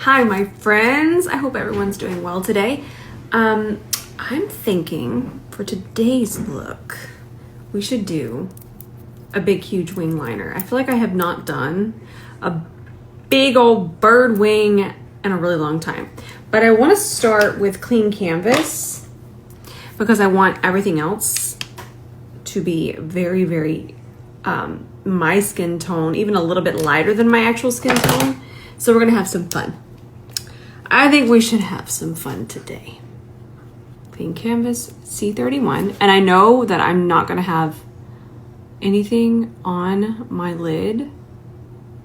Hi, my friends. I hope everyone's doing well today. I'm thinking for today's look, we should do a big, huge wing liner. I feel like I have not done a big old bird wing in a really long time. But I want to start with clean canvas because I want everything else to be very, very my skin tone, even a little bit lighter than my actual skin tone. So we're gonna have some fun. I think we should have some fun today. Clean canvas C31. And I know that I'm not gonna have anything on my lid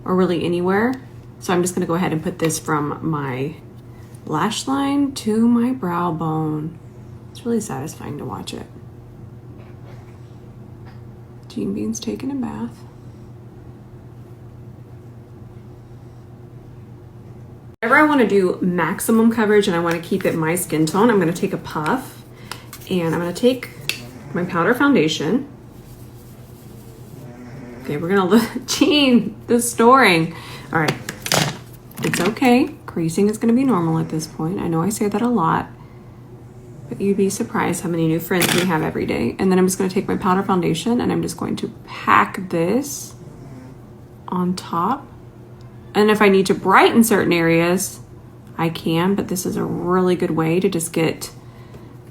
or really anywhere. So I'm just gonna go ahead and put this from my lash line to my brow bone. It's really satisfying to watch it. Jean Bean's taking a bath. Whenever I want to do maximum coverage and I want to keep it my skin tone, I'm going to take a puff and I'm going to take my powder foundation. Okay, we're going to look. Jean, the storing. All right, it's okay. Creasing is going to be normal at this point. I know I say that a lot, but you'd be surprised how many new friends we have every day. And then I'm just going to take my powder foundation and I'm just going to pack this on top. And if I need to brighten certain areas, I can, but this is a really good way to just get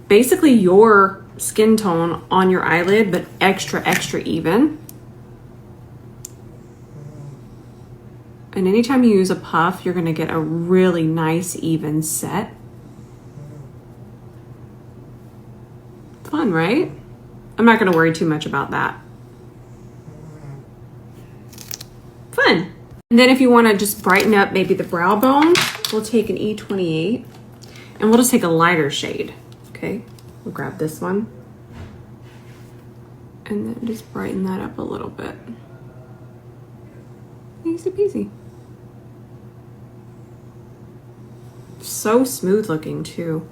basically your skin tone on your eyelid, but extra, extra even. And anytime you use a puff, you're gonna get a really nice, even set. Fun, right? I'm not gonna worry too much about that. Fun. And then if you want to just brighten up maybe the brow bone, we'll take an E28 and we'll just take a lighter shade. Okay, we'll grab this one and then just brighten that up a little bit. Easy peasy. So smooth looking too.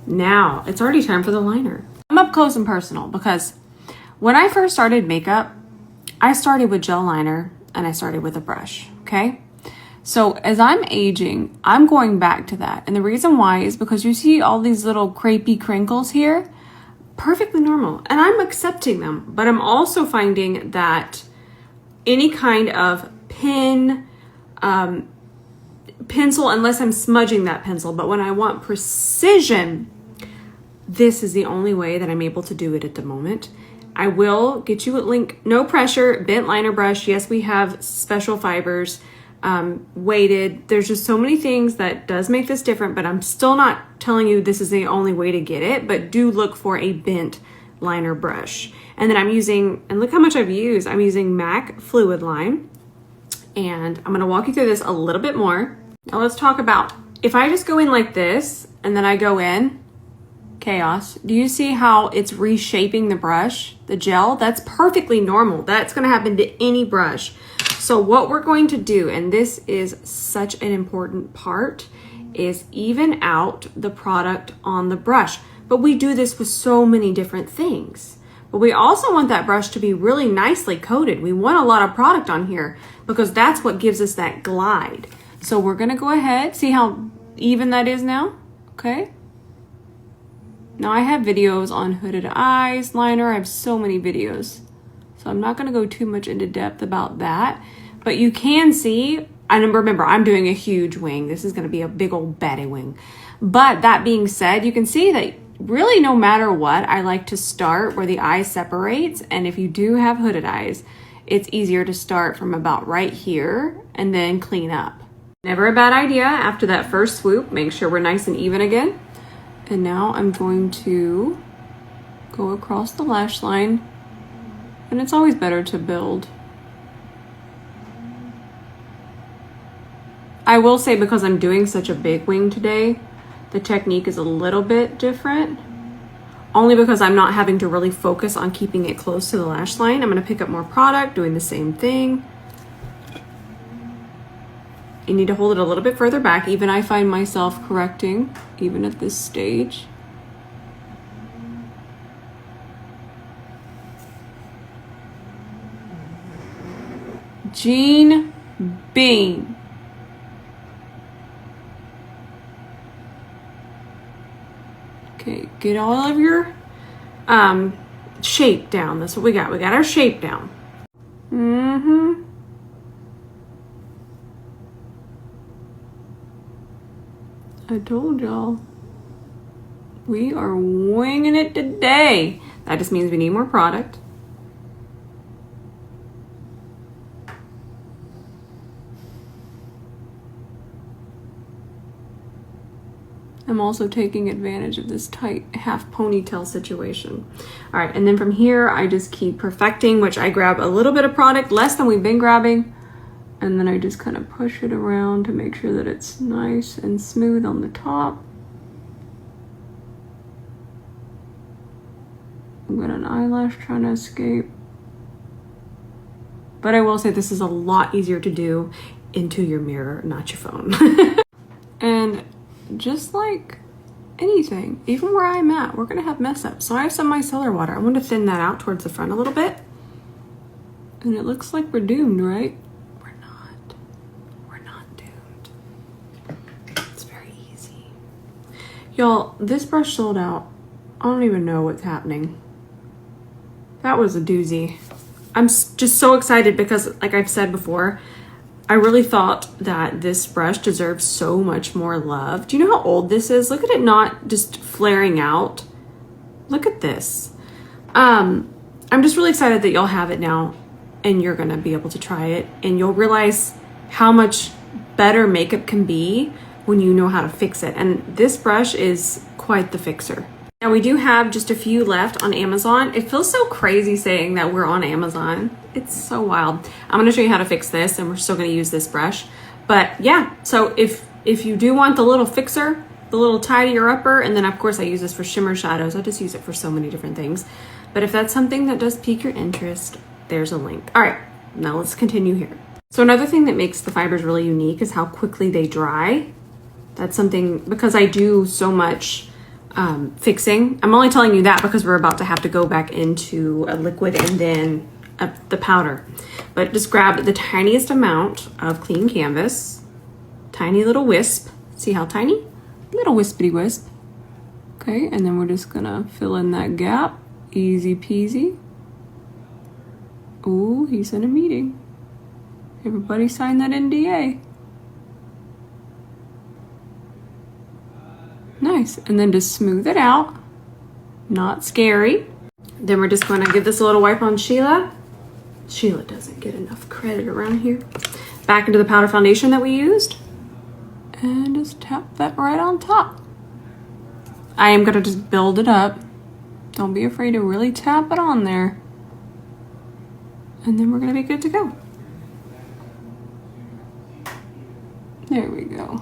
Now it's already time for the liner. I'm up close and personal because when I first started makeup, I started with gel liner and I started with a brush, okay? So as I'm aging, I'm going back to that. And the reason why is because you see all these little crepey crinkles here, perfectly normal. And I'm accepting them, but I'm also finding that any kind of pen, pencil, unless I'm smudging that pencil, but when I want precision, this is the only way that I'm able to do it at the moment. I will get you a link, no pressure, bent liner brush. Yes, we have special fibers, weighted. There's just so many things that does make this different, but I'm still not telling you this is the only way to get it, but do look for a bent liner brush. And then I'm using, and look how much I've used. I'm using MAC Fluid Line, and I'm gonna walk you through this a little bit more. Now let's talk about, if I just go in like this, and then I go in, chaos. Do you see how it's reshaping the brush, the gel? That's perfectly normal. That's going to happen to any brush. So what we're going to do, and this is such an important part, is even out the product on the brush. But we do this with so many different things. But we also want that brush to be really nicely coated. We want a lot of product on here because that's what gives us that glide. So we're going to go ahead, see how even that is now? Okay. Now I have videos on hooded eyes, liner. I have so many videos. So I'm not going to go too much into depth about that. But you can see, and remember, I'm doing a huge wing. This is going to be a big old baddie wing. But that being said, you can see that really no matter what, I like to start where the eye separates. And if you do have hooded eyes, it's easier to start from about right here and then clean up. Never a bad idea after that first swoop. Make sure we're nice and even again. And now I'm going to go across the lash line, and it's always better to build. I will say, because I'm doing such a big wing today, the technique is a little bit different, only because I'm not having to really focus on keeping it close to the lash line. I'm going to pick up more product, doing the same thing. You need to hold it a little bit further back. Even I find myself correcting, even at this stage. 𝗕𝗵𝗂𝘂𝘁. Okay, get all of your shape down. That's what we got. We got our shape down. I told y'all. We are winging it today. That just means we need more product. I'm also taking advantage of this tight half ponytail situation. All right, and then from here, I just keep perfecting, which I grab a little bit of product, less than we've been grabbing, and then I just kind of push it around to make sure that it's nice and smooth on the top. I've got an eyelash trying to escape. But I will say this is a lot easier to do into your mirror, not your phone. And just like anything, even where I'm at, we're gonna have mess ups. So I have some micellar water. I want to thin that out towards the front a little bit. And it looks like we're doomed, right? We're not. We're not doomed. It's very easy. Y'all, this brush sold out. I don't even know what's happening. That was a doozy. I'm just so excited because, like I've said before, I really thought that this brush deserves so much more love. Do you know how old this is? Look at it not just flaring out. Look at this. I'm just really excited that y'all have it now and you're gonna be able to try it and you'll realize how much better makeup can be when you know how to fix it. And this brush is quite the fixer. Now we do have just a few left on Amazon. It feels so crazy saying that we're on Amazon. It's so wild. I'm gonna show you how to fix this and we're still gonna use this brush. But yeah, so if you do want the little fixer, the little tidier upper, and then of course I use this for shimmer shadows. I just use it for so many different things. But if that's something that does pique your interest, there's a link. All right, now let's continue here. So another thing that makes the fibers really unique is how quickly they dry. That's something, because I do so much fixing. I'm only telling you that because we're about to have to go back into a liquid and then the powder. But just grab the tiniest amount of clean canvas, tiny little wisp. See how tiny? Little wispity wisp. Okay, and then we're just gonna fill in that gap. Easy peasy. Ooh, he's in a meeting. Everybody sign that NDA. Nice, and then just smooth it out. Not scary. Then we're just gonna give this a little wipe on Sheila. Sheila doesn't get enough credit around here. Back into the powder foundation that we used. And just tap that right on top. I am gonna just build it up. Don't be afraid to really tap it on there. And then we're gonna be good to go. There we go.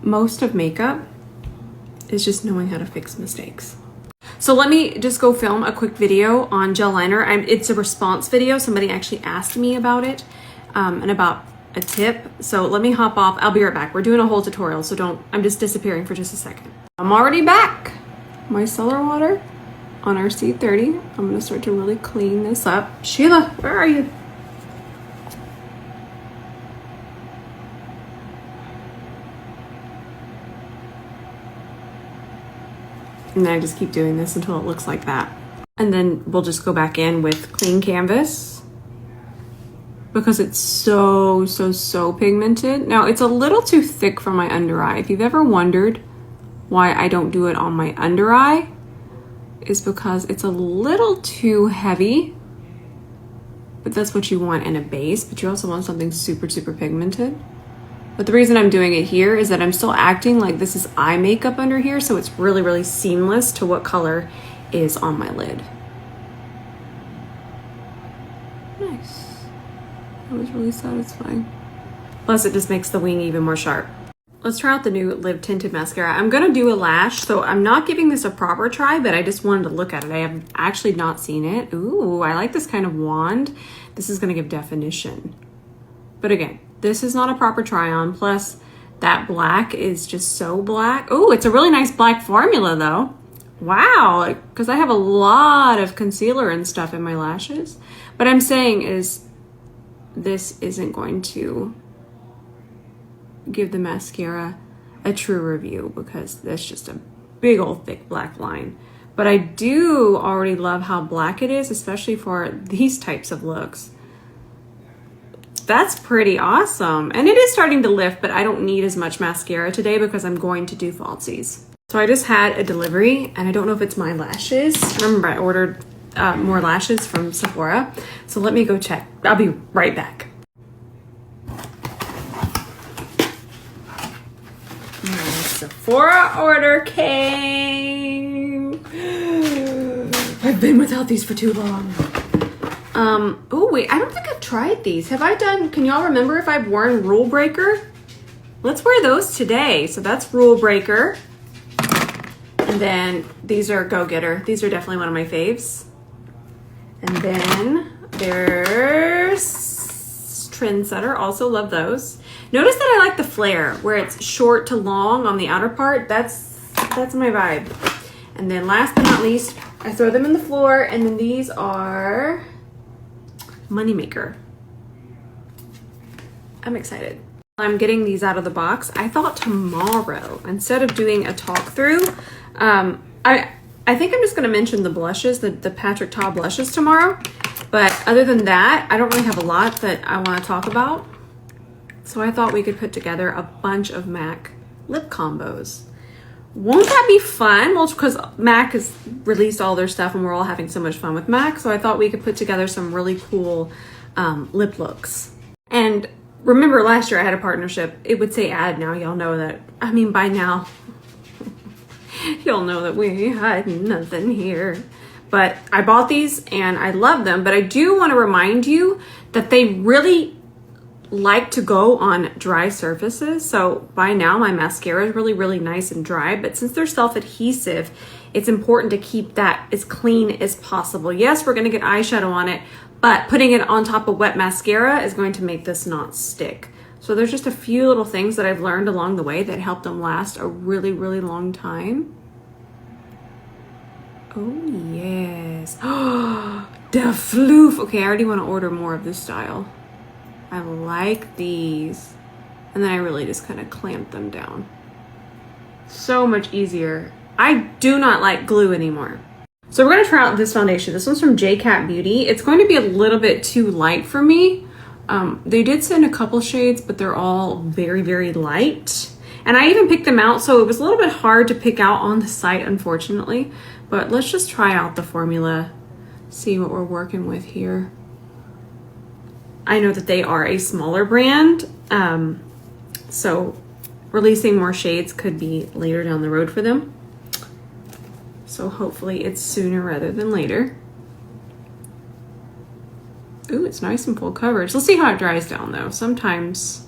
Most of makeup is just knowing how to fix mistakes. So let me just go film a quick video on gel liner. It's a response video. Somebody actually asked me about it and about a tip. So let me hop off. I'll be right back. We're doing a whole tutorial, so I'm just disappearing for just a second. I'm already back. Micellar water on our C30. I'm gonna start to really clean this up. Sheila, where are you? And then I just keep doing this until it looks like that. And then we'll just go back in with clean canvas because it's so pigmented. Now it's a little too thick for my under eye. If you've ever wondered why I don't do it on my under eye, is because it's a little too heavy, but that's what you want in a base, but you also want something super pigmented. But the reason I'm doing it here is that I'm still acting like this is eye makeup under here, so it's really seamless to what color is on my lid. Nice. That was really satisfying. Plus it just makes the wing even more sharp. Let's try out the new Live Tinted Mascara. I'm gonna do a lash, so I'm not giving this a proper try, but I just wanted to look at it. I have actually not seen it. Ooh, I like this kind of wand. This is gonna give definition. But again, this is not a proper try on. Plus that black is just so black. Oh, it's a really nice black formula though. wow, because I have a lot of concealer and stuff in my lashes. But I'm saying is this isn't going to give the mascara a true review because that's just a big old thick black line. But I do already love how black it is, especially for these types of looks. That's pretty awesome. And it is starting to lift, but I don't need as much mascara today because I'm going to do falsies. So I just had a delivery and I don't know if it's my lashes. Remember, I ordered more lashes from Sephora. So let me go check. I'll be right back. My Sephora order came. I've been without these for too long. Oh wait, I don't think I've tried these. Have I done, can y'all remember if I've worn Rule Breaker? Let's wear those today. So that's Rule Breaker. And then these are Go Getter. These are definitely one of my faves. And then there's Trendsetter. Also love those. Notice that I like the flare where it's short to long on the outer part. That's my vibe. And then last but not least, I throw them in the floor. And then these are Moneymaker. I'm excited. I'm getting these out of the box. I thought tomorrow, instead of doing a talk through, I think I'm just gonna mention the blushes, the Patrick Ta blushes tomorrow. But other than that, I don't really have a lot that I wanna talk about. So I thought we could put together a bunch of MAC lip combos. Won't that be fun? Well, because MAC has released all their stuff and we're all having so much fun with MAC. So I thought we could put together some really cool lip looks. And remember last year I had a partnership. It would say ad now. Y'all know that. I mean, by now, you'll know that we had nothing here. But I bought these and I love them. But I do want to remind you that they really like to go on dry surfaces. So by now my mascara is really, really nice and dry. But since they're self-adhesive, it's important to keep that as clean as possible. Yes, we're going to get eyeshadow on it, but putting it on top of wet mascara is going to make this not stick. So there's just a few little things that I've learned along the way that help them last a really, really long time. Oh, yes. Oh, the floof. Okay, I already want to order more of this style. I like these. And then I really just kind of clamp them down. So much easier. I do not like glue anymore. So we're going to try out this foundation. This one's from J-Cat Beauty. It's going to be a little bit too light for me. They did send a couple shades, but they're all very, very light. And I even picked them out, so it was a little bit hard to pick out on the site, unfortunately. But let's just try out the formula, see what we're working with here. I know that they are a smaller brand, so releasing more shades could be later down the road for them. So hopefully it's sooner rather than later. Ooh, it's nice and full coverage. Let's see how it dries down though. Sometimes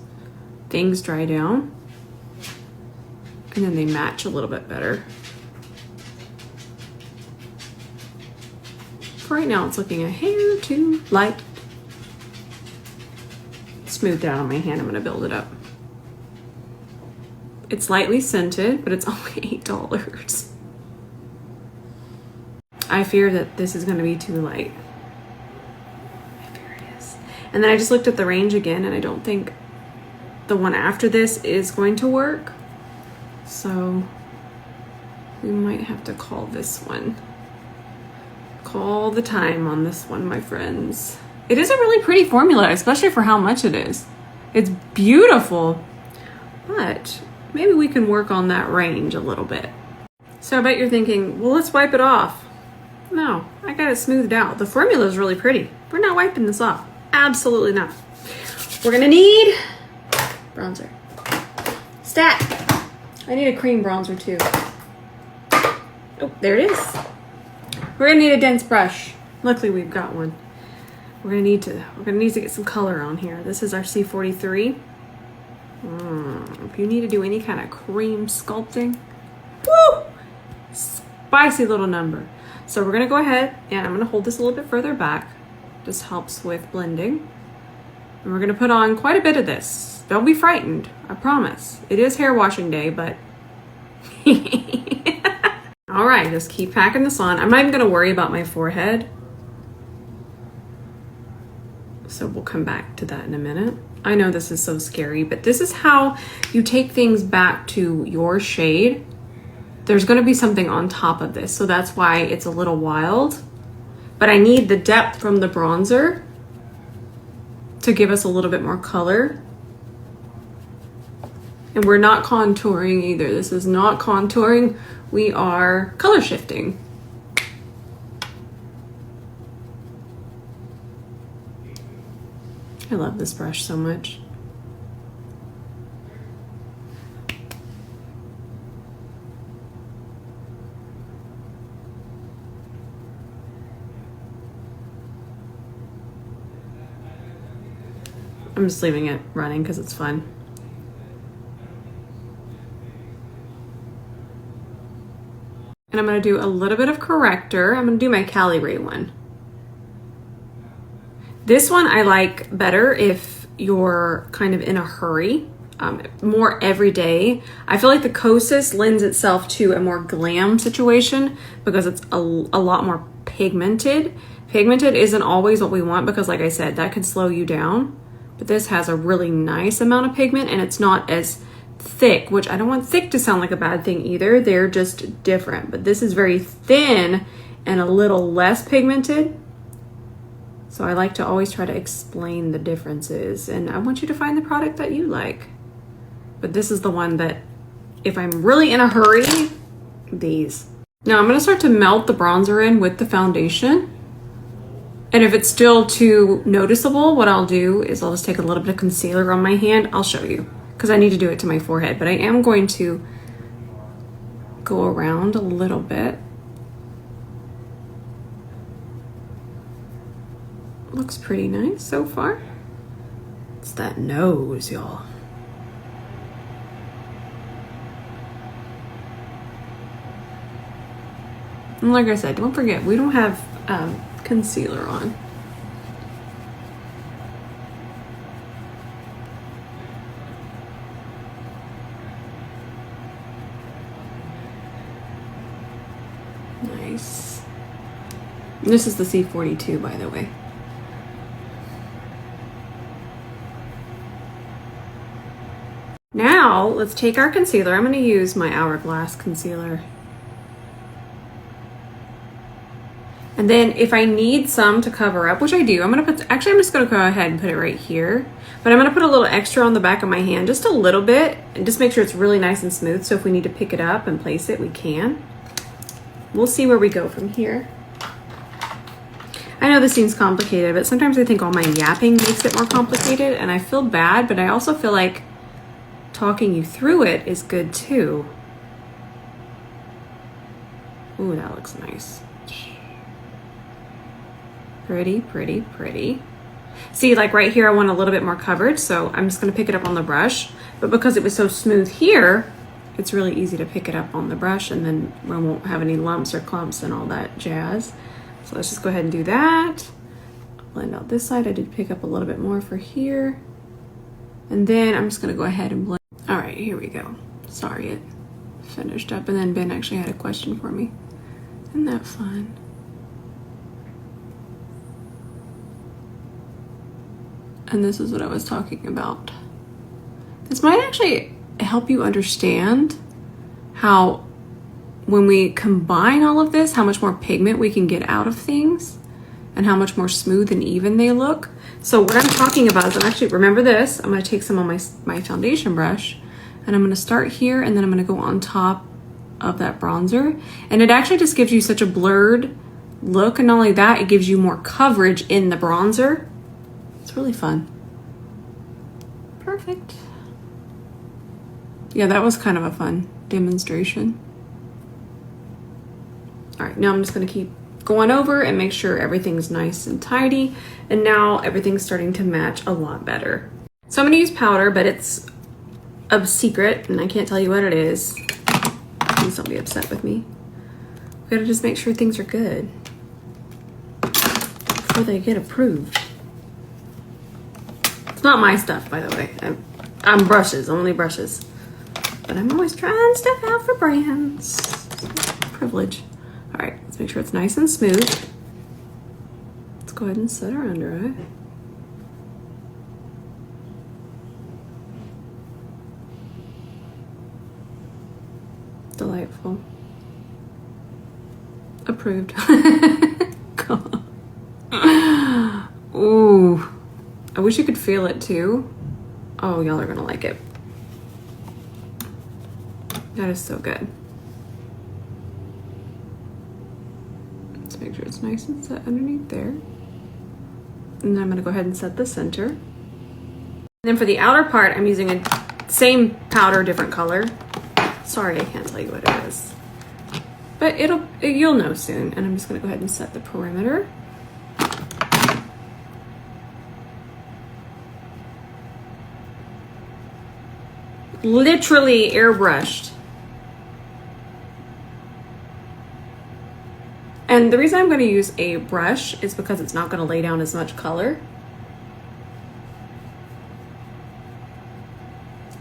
things dry down and then they match a little bit better. For right now, it's looking a hair too light. Smooth it out on my hand. I'm gonna build it up. It's lightly scented, but it's only $8. I fear that this is gonna be too light. I fear it is. And then I just looked at the range again and I don't think the one after this is going to work. So we might have to call this one. Call the time on this one, my friends. It is a really pretty formula, especially for how much it is. It's beautiful, but maybe we can work on that range a little bit. So I bet you're thinking, well, let's wipe it off. No, I got it smoothed out. The formula is really pretty. We're not wiping this off. Absolutely not. We're gonna need bronzer. Stat. I need a cream bronzer too. Oh, there it is. We're gonna need a dense brush. Luckily we've got one. We're gonna need to get some color on here. This is our C43. If you need to do any kind of cream sculpting, woo! Spicy little number. So we're gonna go ahead and I'm gonna hold this a little bit further back. This helps with blending. And we're gonna put on quite a bit of this. Don't be frightened, I promise. It is hair washing day, but all All right, just keep packing this on. I'm not even gonna worry about my forehead. So we'll come back to that in a minute. I know this is so scary, but this is how you take things back to your shade. There's gonna be something on top of this, so that's why it's a little wild. But I need the depth from the bronzer to give us a little bit more color. And we're not contouring either. This is not contouring. We are color shifting. I love this brush so much. I'm just leaving it running because it's fun. And I'm gonna do a little bit of corrector. I'm gonna do my 𝗕𝗿𝗂𝘂𝘁𝗗𝗏 one. This one I like better if you're kind of in a hurry, more everyday. I feel like the 𝗕𝗄𝑠 lends itself to a more glam situation because it's a lot more pigmented. Pigmented isn't always what we want because, like I said, that could slow you down. But this has a really nice amount of pigment and it's not as thick, which I don't want thick to sound like a bad thing either. They're just different. But this is very thin and a little less pigmented. So I like to always try to explain the differences, and I want you to find the product that you like. But this is the one that, if I'm really in a hurry, these. Now I'm gonna start to melt the bronzer in with the foundation. And if it's still too noticeable, what I'll do is I'll just take a little bit of concealer on my hand. I'll show you, because I need to do it to my forehead, but I am going to go around a little bit. Looks pretty nice so far. It's that nose, y'all. And like I said, don't forget, we don't have concealer on. Nice. This is the C42, by the way. Now, let's take our concealer. I'm going to use my Hourglass concealer. And then if I need some to cover up, which I do, I'm going to put, actually I'm just going to go ahead and put it right here. But I'm going to put a little extra on the back of my hand, just a little bit, and just make sure it's really nice and smooth. So if we need to pick it up and place it, we can. We'll see where we go from here. I know this seems complicated, but sometimes I think all my yapping makes it more complicated, and I feel bad, but I also feel like talking you through it is good too. Ooh, that looks nice. Pretty, pretty, pretty. See, like right here, I want a little bit more coverage, so I'm just gonna pick it up on the brush. But because it was so smooth here, it's really easy to pick it up on the brush, and then we won't have any lumps or clumps and all that jazz. So let's just go ahead and do that. Blend out this side. I did pick up a little bit more for here. And then I'm just gonna go ahead and blend. All right, here we go. Sorry, it finished up, and then Ben actually had a question for me. Isn't that fun? And this is what I was talking about. This might actually help you understand how when we combine all of this, how much more pigment we can get out of things and how much more smooth and even they look. So what I'm talking about is, I'm actually, remember this, I'm gonna take some on my foundation brush, and I'm gonna start here, and then I'm gonna go on top of that bronzer. And it actually just gives you such a blurred look, and not only that, it gives you more coverage in the bronzer. It's really fun. Perfect. Yeah, that was kind of a fun demonstration. All right, now I'm just gonna keep going over and make sure everything's nice and tidy. And now everything's starting to match a lot better. So I'm gonna use powder, but it's a secret and I can't tell you what it is. Please don't be upset with me. We gotta just make sure things are good before they get approved. It's not my stuff, by the way. I'm brushes, only brushes. But I'm always trying stuff out for brands. privilege. All right, let's make sure it's nice and smooth. Let's go ahead and set our under eye. Delightful. Approved. Cool. Ooh, I wish you could feel it too. Oh, y'all are gonna like it. That is so good. Let's make sure it's nice and set underneath there. And then I'm gonna go ahead and set the center. And then for the outer part, I'm using a same powder, different color. Sorry, I can't tell you what it is. But you'll know soon. And I'm just gonna go ahead and set the perimeter. Literally airbrushed. And the reason I'm going to use a brush is because it's not going to lay down as much color.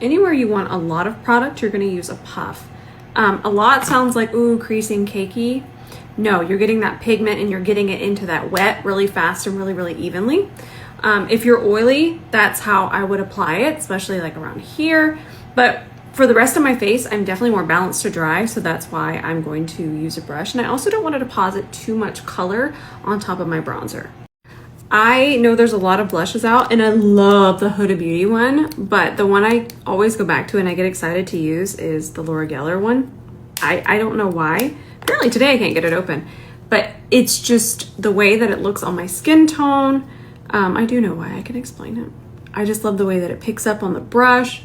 Anywhere you want a lot of product, you're going to use a puff. A lot sounds like, ooh, creasing, cakey. No, you're getting that pigment and you're getting it into that wet really fast and really, really evenly. If you're oily, that's how I would apply it, especially like around here. But for the rest of my face, I'm definitely more balanced to dry, so that's why I'm going to use a brush. And I also don't want to deposit too much color on top of my bronzer. I know there's a lot of blushes out, and I love the Huda Beauty one, but the one I always go back to and I get excited to use is the Laura Geller one. I don't know why. Apparently today I can't get it open, but it's just the way that it looks on my skin tone. I do know why, I can explain it. I just love the way that it picks up on the brush.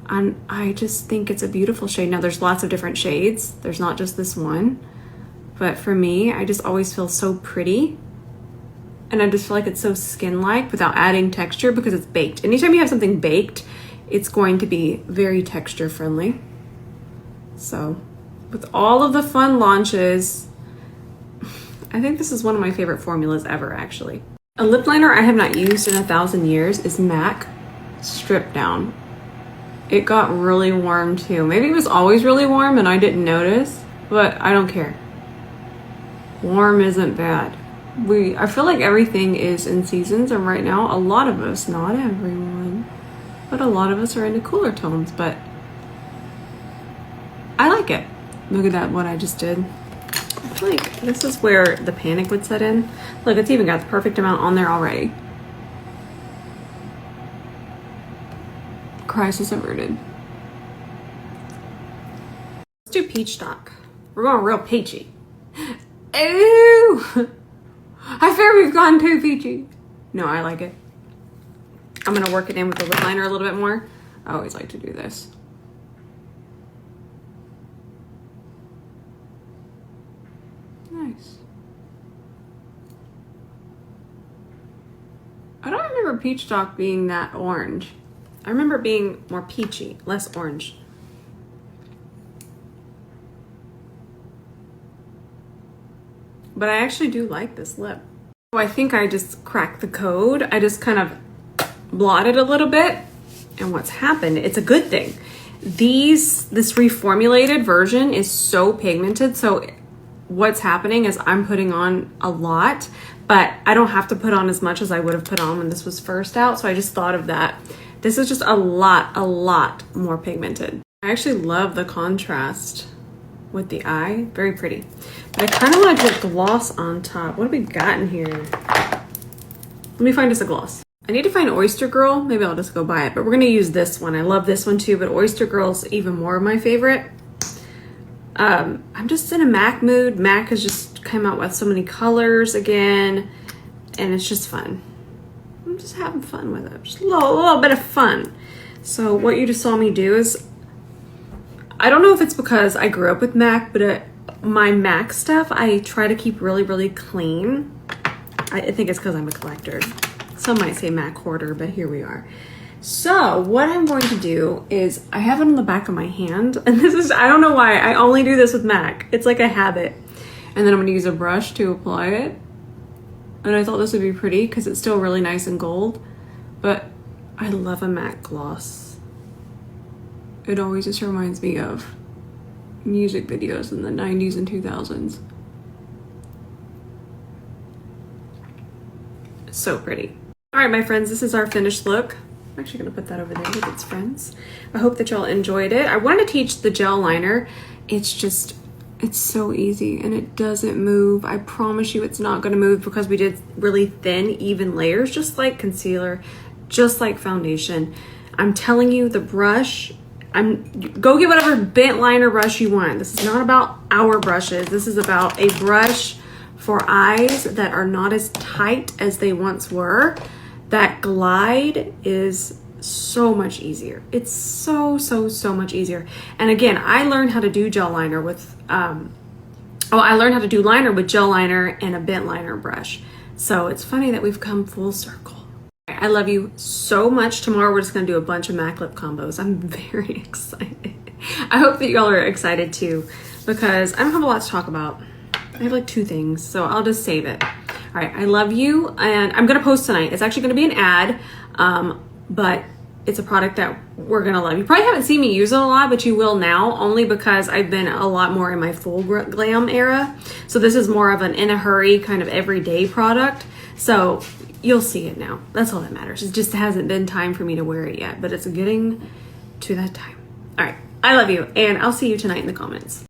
And I just think it's a beautiful shade. Now there's lots of different shades. There's not just this one. But for me, I just always feel so pretty. And I just feel like it's so skin-like without adding texture because it's baked. Anytime you have something baked, it's going to be very texture friendly. So with all of the fun launches, I think this is one of my favorite formulas ever, actually. A lip liner I have not used in 1,000 years is MAC Strip Down. It got really warm too. Maybe it was always really warm and I didn't notice, but I don't care. Warm isn't bad. I feel like everything is in seasons, and right now a lot of us, not everyone, but a lot of us are into cooler tones, but I like it. Look at that, what I just did. I feel like this is where the panic would set in. Look, it's even got the perfect amount on there already. Crisis averted. Let's do peach stock. We're going real peachy. Ooh! I fear we've gone too peachy. No, I like it. I'm gonna work it in with the lip liner a little bit more. I always like to do this. Nice. I don't remember peach stock being that orange. I remember it being more peachy, less orange. But I actually do like this lip. So I think I just cracked the code. I just kind of blotted a little bit. And what's happened, it's a good thing. This reformulated version is so pigmented. So what's happening is I'm putting on a lot, but I don't have to put on as much as I would have put on when this was first out. So I just thought of that. This is just a lot more pigmented. I actually love the contrast with the eye. Very pretty. But I kind of want to put gloss on top. What have we got in here? Let me find us a gloss. I need to find Oyster Girl. Maybe I'll just go buy it. But we're going to use this one. I love this one too, but Oyster Girl's even more of my favorite. I'm just in a MAC mood. MAC has just come out with so many colors again. And it's just fun. I'm just having fun with it. Just a little bit of fun. So what you just saw me do is, I don't know if it's because I grew up with MAC, but my MAC stuff, I try to keep really clean. I think it's because I'm a collector. Some might say MAC hoarder, but here we are. So what I'm going to do is, I have it on the back of my hand, and this is, I don't know why, I only do this with MAC. It's like a habit. And then I'm going to use a brush to apply it. And I thought this would be pretty because it's still really nice and gold, but I love a MAC gloss. It always just reminds me of music videos in the 90s and 2000s. So pretty. All right, my friends, this is our finished look. I'm actually gonna put that over there with its friends. I hope that y'all enjoyed it. I wanted to teach the gel liner. It's so easy and it doesn't move. I promise you it's not gonna move because we did really thin, even layers, just like concealer, just like foundation. I'm telling you, the brush, go get whatever bent liner brush you want. This is not about our brushes. This is about a brush for eyes that are not as tight as they once were. That glide is so much easier. It's so much easier. And again, I learned how to do gel liner with, I learned how to do liner with gel liner and a bent liner brush. So it's funny that we've come full circle. I love you so much. Tomorrow we're just gonna do a bunch of MAC lip combos. I'm very excited. I hope that y'all are excited too, because I don't have a lot to talk about. I have like 2 things, so I'll just save it. All right, I love you, and I'm gonna post tonight. It's actually gonna be an ad, but it's a product that we're gonna love. You probably haven't seen me use it a lot, but you will now, only because I've been a lot more in my full glam era. So this is more of an in a hurry kind of everyday product. So you'll see it now. That's all that matters. It just hasn't been time for me to wear it yet, but it's getting to that time. All right, I love you, and I'll see you tonight in the comments.